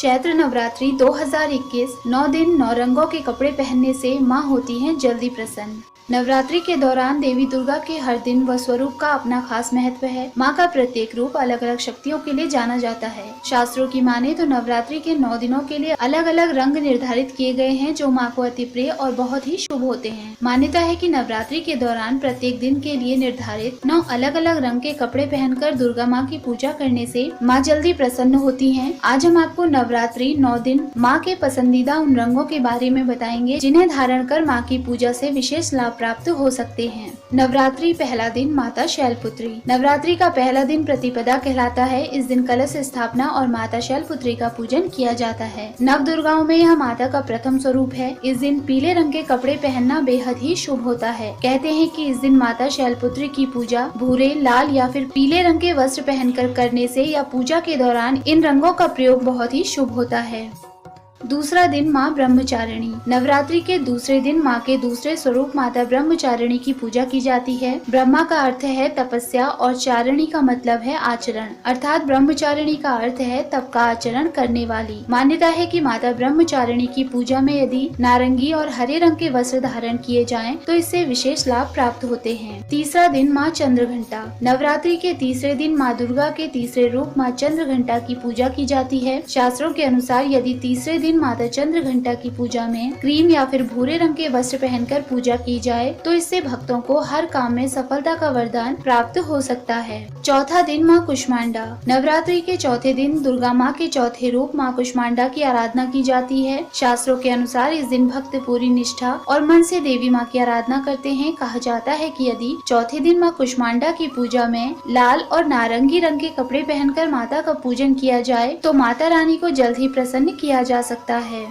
चैत्र नवरात्रि 2021 9 दिन 9 रंगों के कपड़े पहनने से माँ होती हैं जल्दी प्रसन्न। नवरात्रि के दौरान देवी दुर्गा के हर दिन व स्वरूप का अपना खास महत्व है। माँ का प्रत्येक रूप अलग अलग शक्तियों के लिए जाना जाता है। शास्त्रों की माने तो नवरात्रि के 9 दिनों के लिए अलग अलग रंग निर्धारित किए गए हैं जो माँ को अति प्रिय और बहुत ही शुभ होते हैं। मान्यता है कि नवरात्रि के दौरान प्रत्येक दिन के लिए निर्धारित 9 अलग अलग रंग के कपड़े पहनकर दुर्गा माँ की पूजा करने से माँ जल्दी प्रसन्न होती हैं। आज हम आपको नवरात्रि 9 दिन माँ के पसंदीदा उन रंगों के बारे में बताएंगे जिन्हें धारण कर माँ की पूजा से विशेष लाभ प्राप्त हो सकते हैं। नवरात्रि पहला दिन माता शैलपुत्री। नवरात्रि का पहला दिन प्रतिपदा कहलाता है। इस दिन कलश स्थापना और माता शैलपुत्री का पूजन किया जाता है। नव दुर्गाओं में यह माता का प्रथम स्वरूप है। इस दिन पीले रंग के कपड़े पहनना बेहद ही शुभ होता है। कहते हैं कि इस दिन माता शैलपुत्री की पूजा भूरे, लाल या फिर पीले रंग के वस्त्र पहनकर करने से या पूजा के दौरान इन रंगों का प्रयोग बहुत ही शुभ होता है। दूसरा दिन माँ ब्रह्मचारिणी। नवरात्रि के दूसरे दिन माँ के दूसरे स्वरूप माता ब्रह्मचारिणी की पूजा की जाती है। ब्रह्मा का अर्थ है तपस्या और चारिणी का मतलब है आचरण, अर्थात ब्रह्मचारिणी का अर्थ है तप का आचरण करने वाली। मान्यता है कि माता ब्रह्मचारिणी की पूजा में यदि नारंगी और हरे रंग के वस्त्र धारण किए जाएं तो इससे विशेष लाभ प्राप्त होते हैं। तीसरा दिन माँ चंद्रघंटा। नवरात्रि के तीसरे दिन माँ दुर्गा के तीसरे रूप माँ चंद्रघंटा की पूजा की जाती है। शास्त्रों के अनुसार यदि तीसरे दिन माता चंद्रघंटा की पूजा में क्रीम या फिर भूरे रंग के वस्त्र पहनकर पूजा की जाए तो इससे भक्तों को हर काम में सफलता का वरदान प्राप्त हो सकता है। चौथा दिन माँ कुष्मांडा। नवरात्रि के चौथे दिन दुर्गा माँ के चौथे रूप माँ कुष्मांडा की आराधना की जाती है। शास्त्रों के अनुसार इस दिन भक्त पूरी निष्ठा और मन से देवी माँ की आराधना करते हैं। कहा जाता है कि यदि चौथे दिन माँ कुष्मांडा की पूजा में लाल और नारंगी रंग के कपड़े पहनकर माता का पूजन किया जाए तो माता रानी को जल्द ही प्रसन्न किया जा सकता है।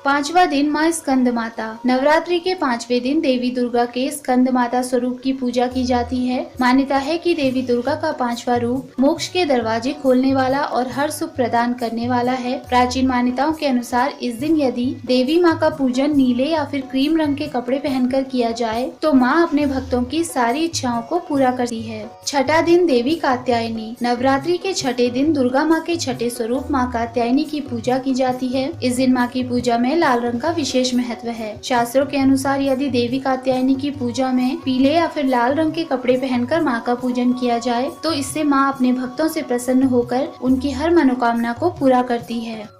पांचवा दिन माँ स्कंद माता। नवरात्रि के पांचवे दिन देवी दुर्गा के स्कंद माता स्वरूप की पूजा की जाती है। मान्यता है कि देवी दुर्गा का पांचवा रूप मोक्ष के दरवाजे खोलने वाला और हर सुख प्रदान करने वाला है। प्राचीन मान्यताओं के अनुसार इस दिन यदि देवी माँ का पूजन नीले या फिर क्रीम रंग के कपड़े पहनकर किया जाए तो माँ अपने भक्तों की सारी इच्छाओं को पूरा करती है। छठा दिन देवी कात्यायनी। नवरात्रि के छठे दिन दुर्गा माँ के छठे स्वरूप माँ कात्यायनी की पूजा की जाती है। इस दिन माँ की पूजा में लाल रंग का विशेष महत्व है। शास्त्रों के अनुसार यदि देवी कात्यायनी की पूजा में पीले या फिर लाल रंग के कपड़े पहनकर माँ का पूजन किया जाए तो इससे माँ अपने भक्तों से प्रसन्न होकर उनकी हर मनोकामना को पूरा करती है।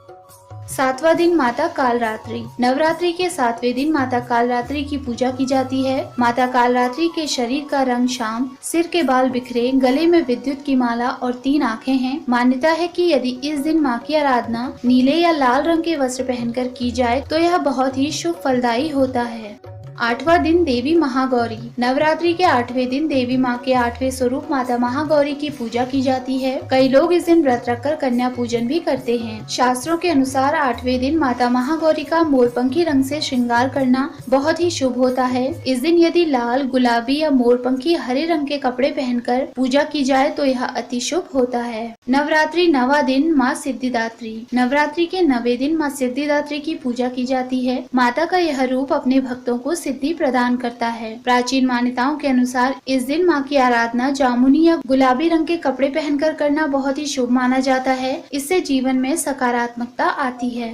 सातवां दिन माता कालरात्रि। नवरात्रि के सातवें दिन माता कालरात्रि की पूजा की जाती है। माता कालरात्रि के शरीर का रंग श्याम, सिर के बाल बिखरे, गले में विद्युत की माला और 3 आँखें हैं। मान्यता है कि यदि इस दिन माँ की आराधना नीले या लाल रंग के वस्त्र पहनकर की जाए तो यह बहुत ही शुभ फलदायी होता है। आठवां दिन देवी महागौरी। नवरात्रि के 8वें दिन देवी माँ के 8वें स्वरूप माता महागौरी की पूजा की जाती है। कई लोग इस दिन व्रत रखकर कन्या पूजन भी करते हैं। शास्त्रों के अनुसार 8वें दिन माता महागौरी का मोरपंखी रंग से श्रृंगार करना बहुत ही शुभ होता है। इस दिन यदि लाल, गुलाबी या मोरपंखी हरे रंग के कपड़े पहनकर पूजा की जाए तो यह अति शुभ होता है। नवरात्रि 9वां दिन माँ सिद्धिदात्री। नवरात्रि के 9वें दिन माँ सिद्धिदात्री की पूजा की जाती है। माता का यह रूप अपने भक्तों को सिद्धि प्रदान करता है। प्राचीन मान्यताओं के अनुसार इस दिन माँ की आराधना जामुनी या गुलाबी रंग के कपड़े पहनकर करना बहुत ही शुभ माना जाता है। इससे जीवन में सकारात्मकता आती है।